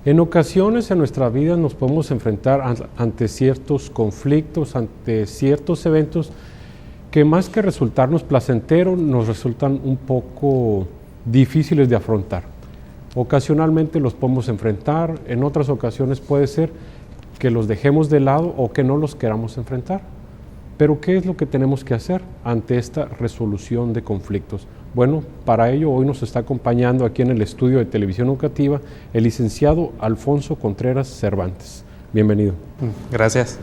En ocasiones en nuestra vida nos podemos enfrentar ante ciertos conflictos, ante ciertos eventos que más que resultarnos placenteros, nos resultan un poco difíciles de afrontar. Ocasionalmente los podemos enfrentar, en otras ocasiones puede ser que los dejemos de lado o que no los queramos enfrentar. Pero ¿qué es lo que tenemos que hacer ante esta resolución de conflictos? Bueno, para ello hoy nos está acompañando aquí en el estudio de Televisión Educativa el licenciado Alfonso Contreras Cervantes. Bienvenido. Gracias.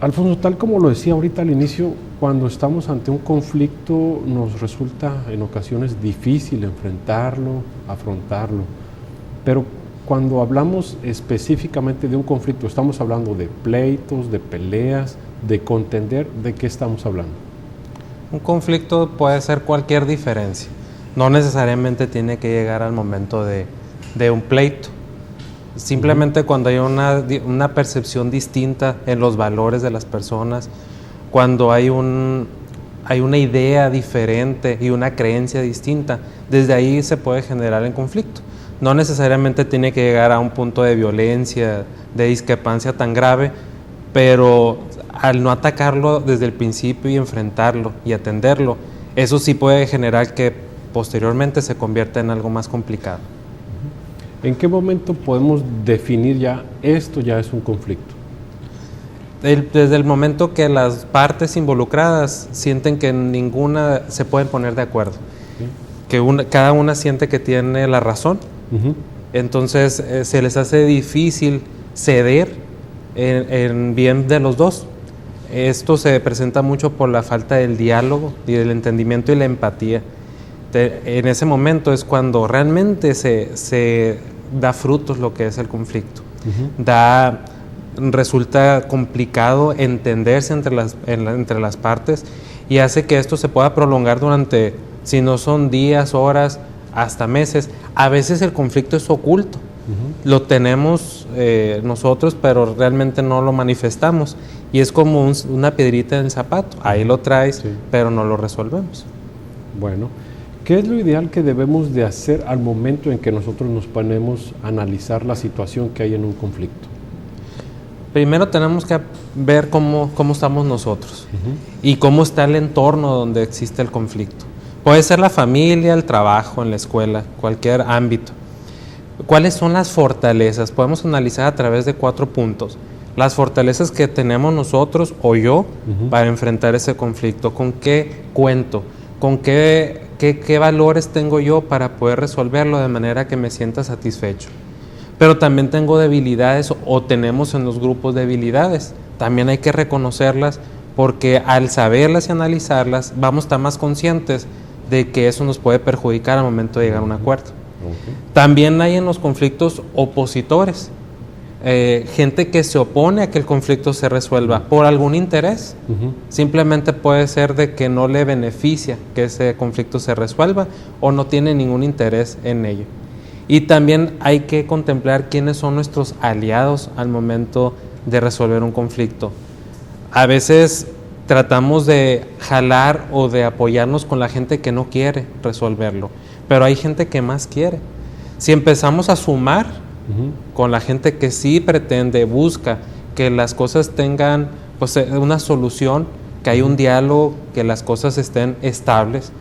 Alfonso, tal como lo decía ahorita al inicio, cuando estamos ante un conflicto nos resulta en ocasiones difícil enfrentarlo, afrontarlo. Pero cuando hablamos específicamente de un conflicto, estamos hablando de pleitos, de peleas, de contender, ¿de qué estamos hablando? Un conflicto puede ser cualquier diferencia. No necesariamente tiene que llegar al momento de un pleito. Simplemente cuando hay una percepción distinta en los valores de las personas, cuando hay una idea diferente y una creencia distinta, desde ahí se puede generar el conflicto. No necesariamente tiene que llegar a un punto de violencia, de discrepancia tan grave, pero al no atacarlo desde el principio y enfrentarlo y atenderlo, eso sí puede generar que posteriormente se convierta en algo más complicado. ¿En qué momento podemos definir esto ya es un conflicto? Desde el momento que las partes involucradas sienten que ninguna se pueden poner de acuerdo, que cada una siente que tiene la razón, entonces se les hace difícil ceder en bien de los dos. Esto se presenta mucho por la falta del diálogo y del entendimiento y la empatía. En ese momento es cuando realmente se da frutos lo que es el conflicto. Resulta complicado entenderse entre las partes y hace que esto se pueda prolongar durante, si no son días, horas, hasta meses. A veces el conflicto es oculto. Lo tenemos nosotros, pero realmente no lo manifestamos. Y es como una piedrita en el zapato. Ahí lo traes, pero no lo resolvemos. Bueno, ¿qué es lo ideal que debemos de hacer al momento en que nosotros nos ponemos a analizar la situación que hay en un conflicto? Primero tenemos que ver cómo estamos nosotros y cómo está el entorno donde existe el conflicto. Puede ser la familia, el trabajo, en la escuela, cualquier ámbito. ¿Cuáles son las fortalezas? Podemos analizar a través de 4 puntos. Las fortalezas que tenemos nosotros o yo para enfrentar ese conflicto. ¿Con qué cuento? ¿Con qué valores tengo yo para poder resolverlo de manera que me sienta satisfecho? Pero también tengo debilidades o tenemos en los grupos debilidades. También hay que reconocerlas porque al saberlas y analizarlas vamos a estar más conscientes de que eso nos puede perjudicar al momento de llegar a un acuerdo. También hay en los conflictos opositores, gente que se opone a que el conflicto se resuelva por algún interés. Simplemente puede ser de que no le beneficia que ese conflicto se resuelva o no tiene ningún interés en ello. Y también hay que contemplar quiénes son nuestros aliados al momento de resolver un conflicto. A veces tratamos de jalar o de apoyarnos con la gente que no quiere resolverlo, pero hay gente que más quiere. Si empezamos a sumar con la gente que sí pretende, busca que las cosas tengan una solución, que haya un diálogo, que las cosas estén estables,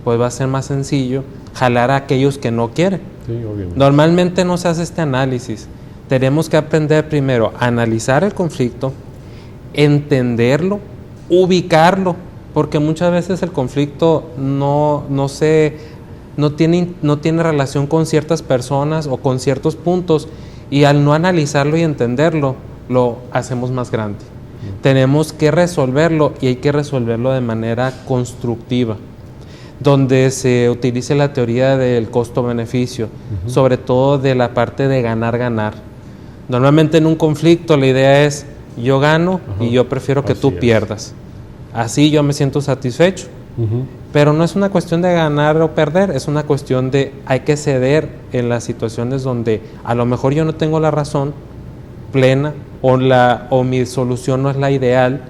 pues va a ser más sencillo jalar a aquellos que no quieren. Sí, obviamente. Normalmente no se hace este análisis. Tenemos que aprender primero a analizar el conflicto, entenderlo, ubicarlo, porque muchas veces el conflicto no tiene relación con ciertas personas o con ciertos puntos, y al no analizarlo y entenderlo, lo hacemos más grande. Tenemos que resolverlo y hay que resolverlo de manera constructiva, donde se utilice la teoría del costo-beneficio, sobre todo de la parte de ganar-ganar. Normalmente en un conflicto la idea es yo gano y yo prefiero que tú pierdas. Así yo me siento satisfecho. Pero no es una cuestión de ganar o perder, es una cuestión de hay que ceder en las situaciones donde a lo mejor yo no tengo la razón plena o mi solución no es la ideal,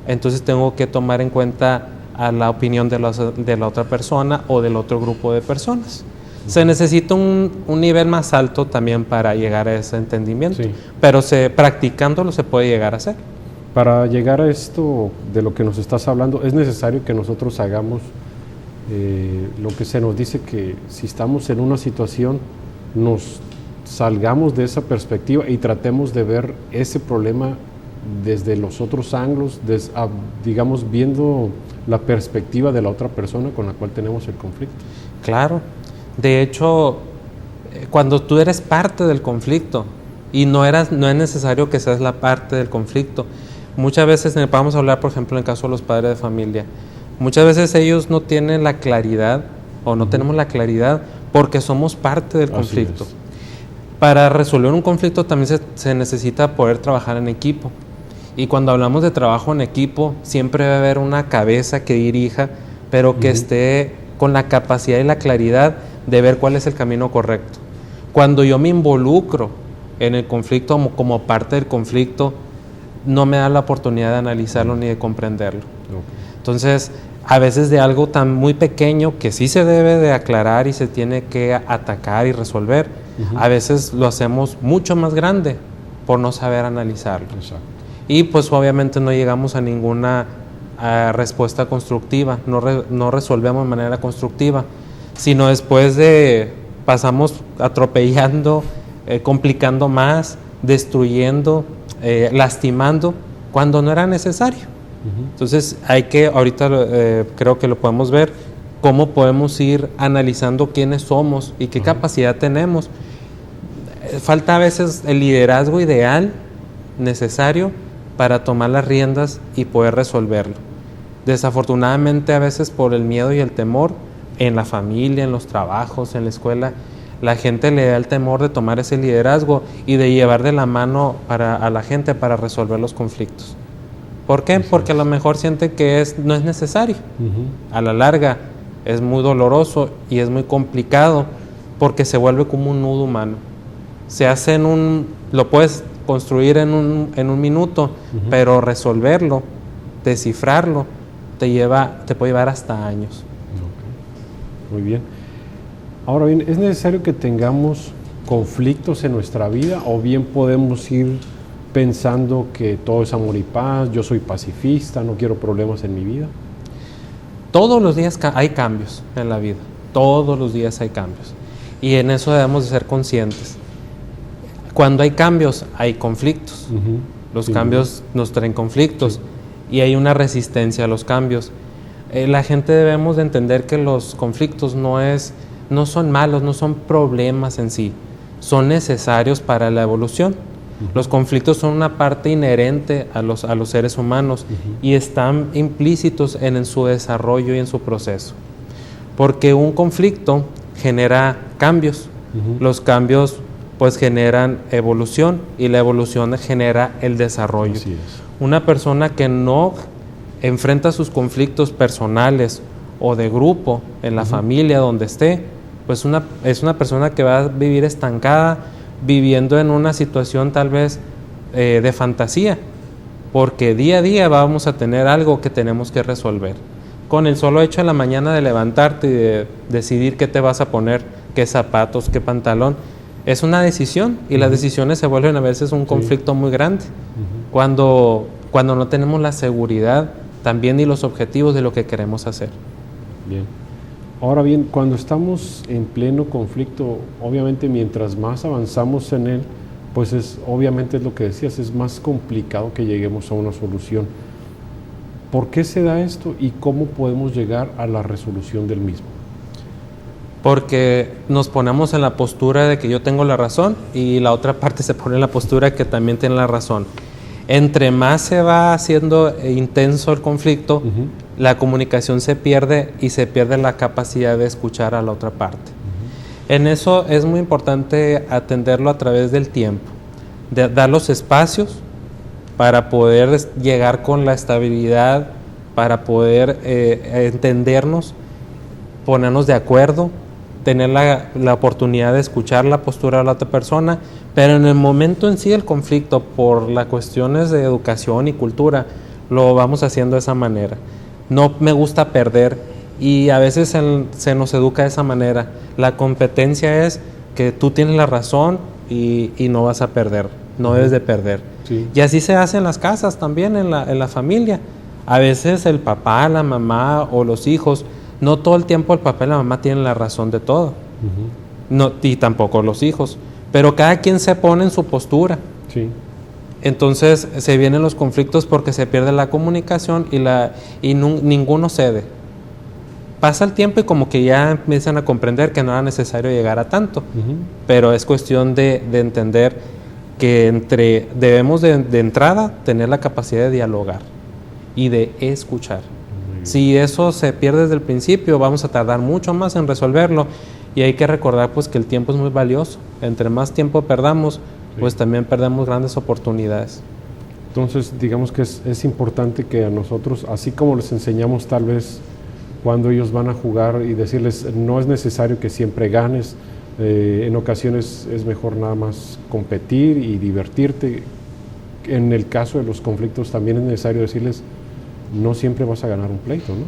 entonces tengo que tomar en cuenta a la opinión de la otra persona o del otro grupo de personas. Se necesita un nivel más alto también para llegar a ese entendimiento, Sí. pero practicándolo se puede llegar a hacer. Para llegar a esto de lo que nos estás hablando, es necesario que nosotros hagamos lo que se nos dice, que si estamos en una situación, nos salgamos de esa perspectiva y tratemos de ver ese problema desde los otros ángulos, digamos, viendo la perspectiva de la otra persona con la cual tenemos el conflicto. Claro. De hecho, cuando tú eres parte del conflicto, y no es necesario que seas la parte del conflicto. Muchas veces, vamos a hablar, por ejemplo, en el caso de los padres de familia, muchas veces ellos no tienen la claridad, o no tenemos la claridad, porque somos parte del conflicto. Para resolver un conflicto también se necesita poder trabajar en equipo. Y cuando hablamos de trabajo en equipo, siempre va a haber una cabeza que dirija, pero que esté con la capacidad y la claridad de ver cuál es el camino correcto. Cuando yo me involucro en el conflicto como parte del conflicto, no me da la oportunidad de analizarlo ni de comprenderlo. Entonces, a veces de algo tan muy pequeño que sí se debe de aclarar y se tiene que atacar y resolver, a veces lo hacemos mucho más grande por no saber analizarlo. Exacto. Y pues obviamente no llegamos a ninguna respuesta constructiva, no resolvemos de manera constructiva, sino después pasamos atropellando, complicando más, destruyendo, lastimando, cuando no era necesario. Entonces ahorita creo que lo podemos ver, cómo podemos ir analizando quiénes somos y qué capacidad tenemos. Falta a veces el liderazgo ideal necesario para tomar las riendas y poder resolverlo. Desafortunadamente, a veces por el miedo y el temor, en la familia, en los trabajos, en la escuela, la gente le da el temor de tomar ese liderazgo y de llevar de la mano a la gente para resolver los conflictos. ¿Por qué? Porque a lo mejor siente que no es necesario. A la larga es muy doloroso y es muy complicado, porque se vuelve como un nudo humano. Se hace lo puedes construir en un minuto, pero resolverlo, descifrarlo, te puede llevar hasta años. Muy bien. Ahora bien, ¿es necesario que tengamos conflictos en nuestra vida, o bien podemos ir pensando que todo es amor y paz, yo soy pacifista, no quiero problemas en mi vida? Todos los días hay cambios en la vida, todos los días hay cambios, y en eso debemos de ser conscientes. Cuando hay cambios, hay conflictos. Los cambios nos traen conflictos, y hay una resistencia a los cambios. La gente debemos de entender que los conflictos no son malos, no son problemas en sí, son necesarios para la evolución. Los conflictos son una parte inherente a los seres humanos y están implícitos en su desarrollo y en su proceso. Porque un conflicto genera cambios, los cambios pues generan evolución, y la evolución genera el desarrollo. Así es. Una persona que no enfrenta sus conflictos personales o de grupo en la familia donde esté, pues es una persona que va a vivir estancada, viviendo en una situación tal vez de fantasía, porque día a día vamos a tener algo que tenemos que resolver. Con el solo hecho en la mañana de levantarte y de decidir qué te vas a poner, qué zapatos, qué pantalón, es una decisión, y las decisiones se vuelven a veces un conflicto muy grande, cuando no tenemos la seguridad también y los objetivos de lo que queremos hacer. Bien. Ahora bien, cuando estamos en pleno conflicto, obviamente mientras más avanzamos en él, pues obviamente es lo que decías, es más complicado que lleguemos a una solución. ¿Por qué se da esto y cómo podemos llegar a la resolución del mismo? Porque nos ponemos en la postura de que yo tengo la razón, y la otra parte se pone en la postura que también tiene la razón. Entre más se va haciendo intenso el conflicto, la comunicación se pierde, y se pierde la capacidad de escuchar a la otra parte. En eso es muy importante atenderlo a través del tiempo, de dar los espacios para poder llegar con la estabilidad, para poder entendernos, ponernos de acuerdo, tener la oportunidad de escuchar la postura de la otra persona, pero en el momento en sí del conflicto, por las cuestiones de educación y cultura, lo vamos haciendo de esa manera. No me gusta perder, Y a veces se nos educa de esa manera. La competencia es que tú tienes la razón y no vas a perder, no debes de perder. Sí. Y así se hace en las casas también, en la familia. A veces el papá, la mamá o los hijos, no todo el tiempo el papá y la mamá tienen la razón de todo. No, y tampoco los hijos. Pero cada quien se pone en su postura. Sí. Entonces se vienen los conflictos porque se pierde la comunicación y ninguno cede. Pasa el tiempo y como que ya empiezan a comprender que no era necesario llegar a tanto. Pero es cuestión de entender que debemos de entrada tener la capacidad de dialogar y de escuchar. Si eso se pierde desde el principio, vamos a tardar mucho más en resolverlo. Y hay que recordar pues que el tiempo es muy valioso. Entre más tiempo perdamos, pues también perdemos grandes oportunidades. Entonces, digamos que es importante que a nosotros, así como les enseñamos tal vez cuando ellos van a jugar y decirles no es necesario que siempre ganes, en ocasiones es mejor nada más competir y divertirte. En el caso de los conflictos también es necesario decirles no siempre vas a ganar un pleito, ¿no?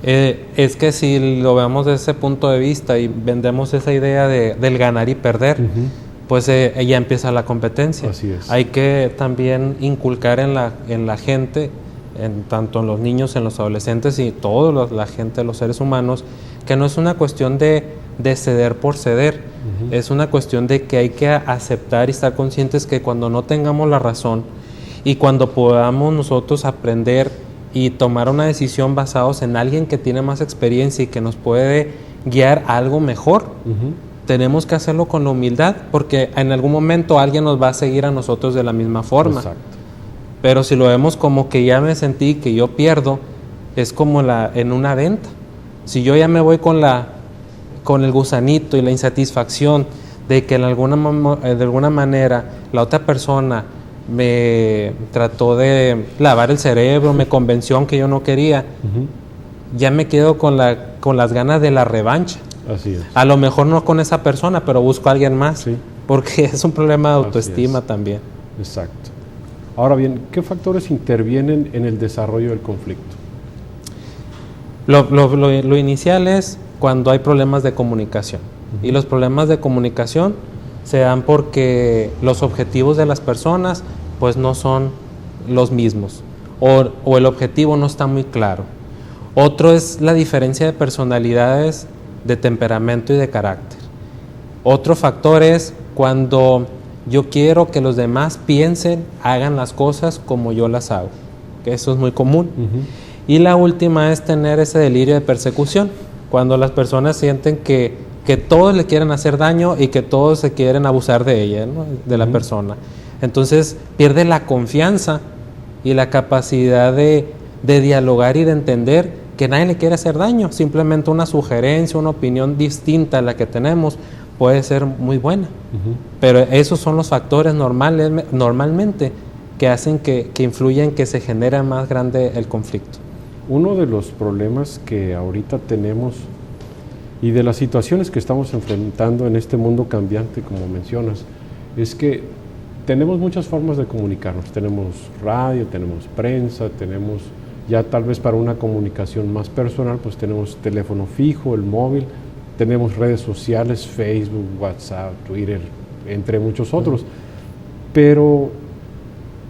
Es que si lo vemos desde ese punto de vista y vendemos esa idea del ganar y perder, pues ya empieza la competencia. Así es. Hay que también inculcar en la gente, tanto en los niños, en los adolescentes y toda la gente, los seres humanos, que no es una cuestión de ceder por ceder, es una cuestión de que hay que aceptar y estar conscientes que cuando no tengamos la razón y cuando podamos nosotros aprender y tomar una decisión basados en alguien que tiene más experiencia y que nos puede guiar a algo mejor, tenemos que hacerlo con la humildad, porque en algún momento alguien nos va a seguir a nosotros de la misma forma. Exacto. Pero si lo vemos como que ya me sentí que yo pierdo, es como en una venta. Si yo ya me voy con el gusanito y la insatisfacción de que de alguna manera la otra persona me trató de lavar el cerebro, me convenció aunque yo no quería, ya me quedo con las ganas de la revancha. Así es. A lo mejor no con esa persona, pero busco a alguien más, Sí. porque es un problema de autoestima también. Exacto. Ahora bien, ¿qué factores intervienen en el desarrollo del conflicto? Lo inicial es cuando hay problemas de comunicación. Y los problemas de comunicación se dan porque los objetivos de las personas pues no son los mismos o el objetivo no está muy claro. Otro es la diferencia de personalidades, de temperamento y de carácter. Otro factor es cuando yo quiero que los demás piensen, hagan las cosas como yo las hago, que eso es muy común. Y la última es tener ese delirio de persecución, cuando las personas sienten que todos le quieren hacer daño y que todos se quieren abusar de ella, ¿no? De la persona. Entonces pierde la confianza y la capacidad de dialogar y de entender que nadie le quiere hacer daño, simplemente una sugerencia, una opinión distinta a la que tenemos puede ser muy buena. Pero esos son los factores normalmente que hacen que influyen que se genere más grande el conflicto. Uno de los problemas que ahorita tenemos y de las situaciones que estamos enfrentando en este mundo cambiante, como mencionas, es que tenemos muchas formas de comunicarnos. Tenemos radio, tenemos prensa, tenemos ya tal vez para una comunicación más personal, pues tenemos teléfono fijo, el móvil, tenemos redes sociales, Facebook, WhatsApp, Twitter, entre muchos otros. Pero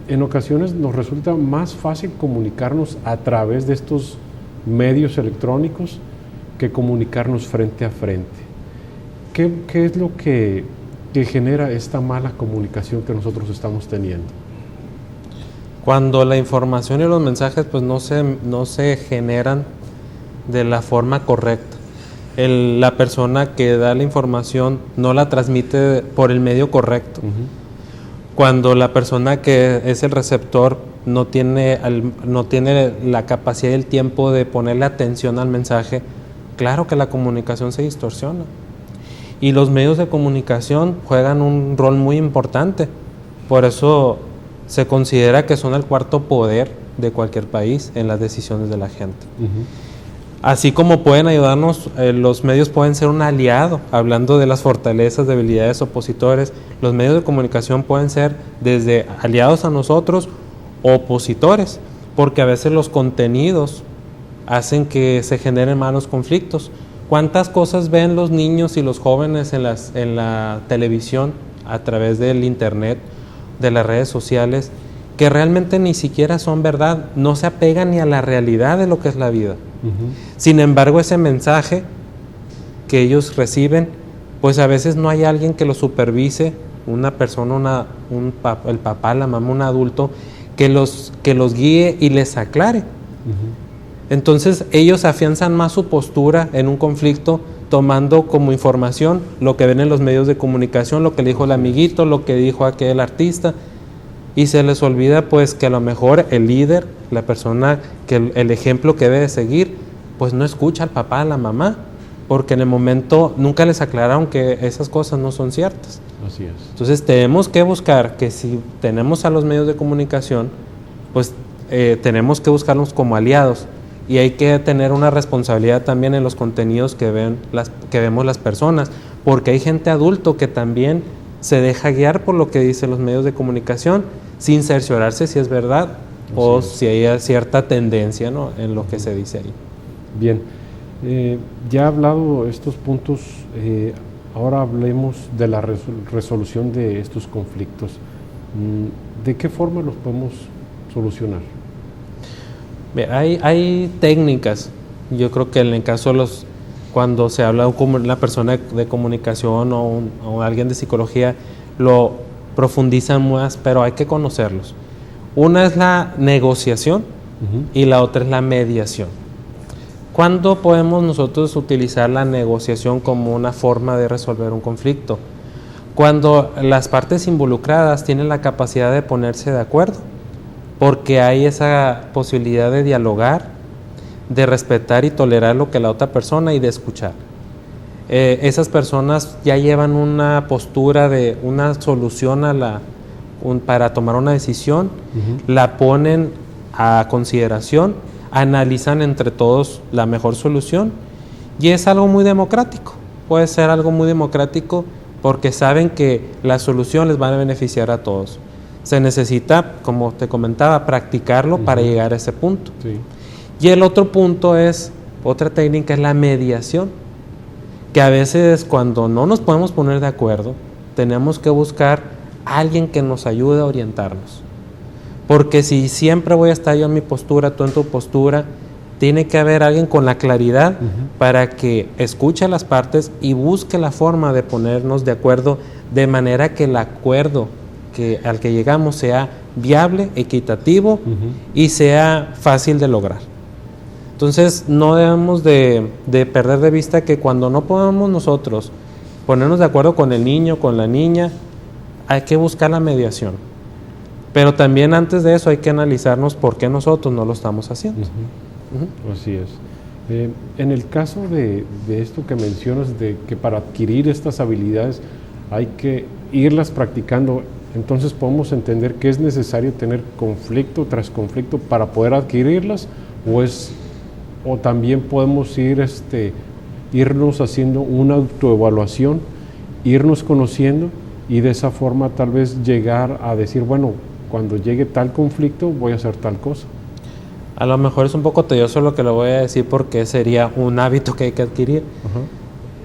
en ocasiones nos resulta más fácil comunicarnos a través de estos medios electrónicos que comunicarnos frente a frente. ¿Qué es lo que genera esta mala comunicación que nosotros estamos teniendo? Cuando la información y los mensajes pues no se generan de la forma correcta. La persona que da la información no la transmite por el medio correcto. Cuando la persona que es el receptor no tiene la capacidad y el tiempo de ponerle atención al mensaje, claro que la comunicación se distorsiona. Y los medios de comunicación juegan un rol muy importante. Por eso se considera que son el cuarto poder de cualquier país en las decisiones de la gente. Así como pueden ayudarnos, los medios pueden ser un aliado, hablando de las fortalezas, debilidades, opositores. Los medios de comunicación pueden ser desde aliados a nosotros o opositores, porque a veces los contenidos hacen que se generen malos conflictos. ¿Cuántas cosas ven los niños y los jóvenes en la televisión, a través del internet, de las redes sociales, que realmente ni siquiera son verdad, no se apegan ni a la realidad de lo que es la vida? Sin embargo, ese mensaje que ellos reciben, pues a veces no hay alguien que lo supervise, una persona, el papá, la mamá, un adulto, que los guíe y les aclare. Entonces ellos afianzan más su postura en un conflicto, tomando como información lo que ven en los medios de comunicación, lo que le dijo el amiguito, lo que dijo aquel artista, y se les olvida pues que a lo mejor el líder, la persona, que el ejemplo que debe seguir, pues no escucha al papá, a la mamá, porque en el momento nunca les aclararon que esas cosas no son ciertas. Así es. Entonces tenemos que buscar que, si tenemos a los medios de comunicación, pues tenemos que buscarlos como aliados, y hay que tener una responsabilidad también en los contenidos que vemos las personas, porque hay gente adulto que también se deja guiar por lo que dicen los medios de comunicación, sin cerciorarse si es verdad o si hay cierta tendencia, ¿no?, en lo que se dice ahí. Bien, ya he hablado estos puntos, ahora hablemos de la resolución de estos conflictos. ¿De qué forma los podemos solucionar? Hay técnicas. Yo creo que en el caso de cuando se habla con una persona de comunicación o alguien de psicología, lo profundizan más, pero hay que conocerlos. Una es la negociación y la otra es la mediación. ¿Cuándo podemos nosotros utilizar la negociación como una forma de resolver un conflicto? Cuando las partes involucradas tienen la capacidad de ponerse de acuerdo, porque hay esa posibilidad de dialogar, de respetar y tolerar lo que la otra persona y de escuchar. Esas personas ya llevan una postura de una solución para tomar una decisión, la ponen a consideración, analizan entre todos la mejor solución, y es algo muy democrático. Puede ser algo muy democrático porque saben que la solución les va a beneficiar a todos. Se necesita, como te comentaba, practicarlo para llegar a ese punto. Sí. Y el otro punto otra técnica es la mediación, que a veces cuando no nos podemos poner de acuerdo, tenemos que buscar a alguien que nos ayude a orientarnos. Porque si siempre voy a estar yo en mi postura, tú en tu postura, tiene que haber alguien con la claridad para que escuche las partes y busque la forma de ponernos de acuerdo, de manera que el acuerdo al que llegamos sea viable, equitativo y sea fácil de lograr. Entonces no debemos de perder de vista que cuando no podamos nosotros ponernos de acuerdo con el niño, con la niña, hay que buscar la mediación. Pero también antes de eso hay que analizarnos por qué nosotros no lo estamos haciendo. Así es. En el caso de esto que mencionas, de que para adquirir estas habilidades hay que irlas practicando, entonces podemos entender que es necesario tener conflicto tras conflicto para poder adquirirlas, o también podemos irnos haciendo una autoevaluación, irnos conociendo, y de esa forma tal vez llegar a decir, bueno, cuando llegue tal conflicto voy a hacer tal cosa. A lo mejor es un poco tedioso lo que le voy a decir, porque sería un hábito que hay que adquirir.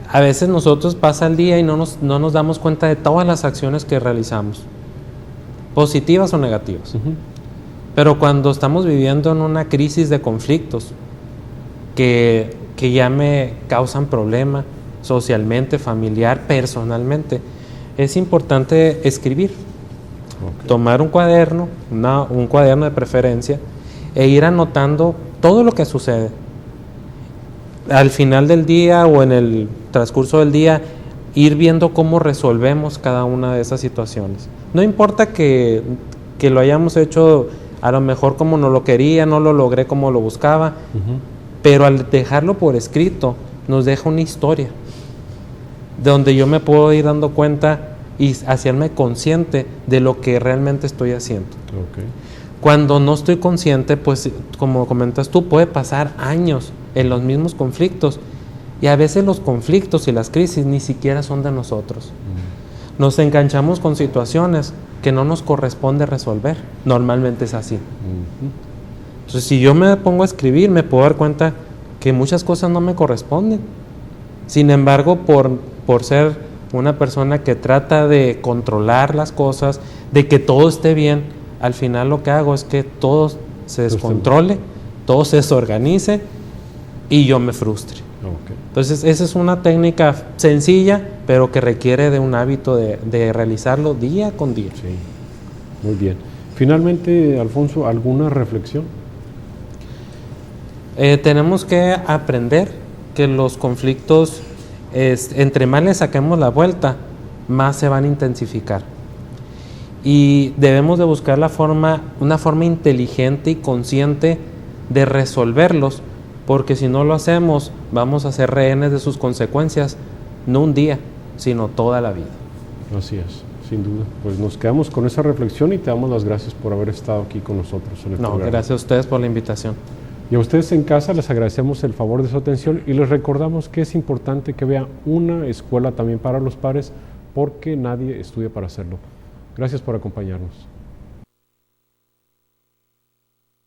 A veces nosotros pasa el día y no nos damos cuenta de todas las acciones que realizamos, positivas o negativas. Pero cuando estamos viviendo en una crisis de conflictos que ya me causan problema socialmente, familiar, personalmente, es importante escribir. Tomar un cuaderno de preferencia, e ir anotando todo lo que sucede. Al final del día o en el transcurso del día, ir viendo cómo resolvemos cada una de esas situaciones. No importa que lo hayamos hecho a lo mejor como no lo quería, no lo logré como lo buscaba, pero al dejarlo por escrito nos deja una historia donde yo me puedo ir dando cuenta y hacerme consciente de lo que realmente estoy haciendo. Cuando no estoy consciente, pues como comentas tú, puede pasar años en los mismos conflictos, y a veces los conflictos y las crisis ni siquiera son de nosotros. Nos enganchamos con situaciones que no nos corresponde resolver. Normalmente es así. Entonces, si yo me pongo a escribir, me puedo dar cuenta que muchas cosas no me corresponden. Sin embargo, por ser una persona que trata de controlar las cosas, de que todo esté bien, al final lo que hago es que todo se descontrole, todo se desorganice y yo me frustre. Okay. Entonces, esa es una técnica sencilla, pero que requiere de un hábito de realizarlo día con día. Sí, muy bien. Finalmente, Alfonso, ¿alguna reflexión? Tenemos que aprender que los conflictos, entre más le saquemos la vuelta, más se van a intensificar. Y debemos de buscar una forma inteligente y consciente de resolverlos, porque si no lo hacemos, vamos a ser rehenes de sus consecuencias, no un día, sino toda la vida. Así es, sin duda. Pues nos quedamos con esa reflexión y te damos las gracias por haber estado aquí con nosotros en el programa. Gracias a ustedes por la invitación. Y a ustedes en casa les agradecemos el favor de su atención y les recordamos que es importante que vean una escuela también para los padres, porque nadie estudia para hacerlo. Gracias por acompañarnos.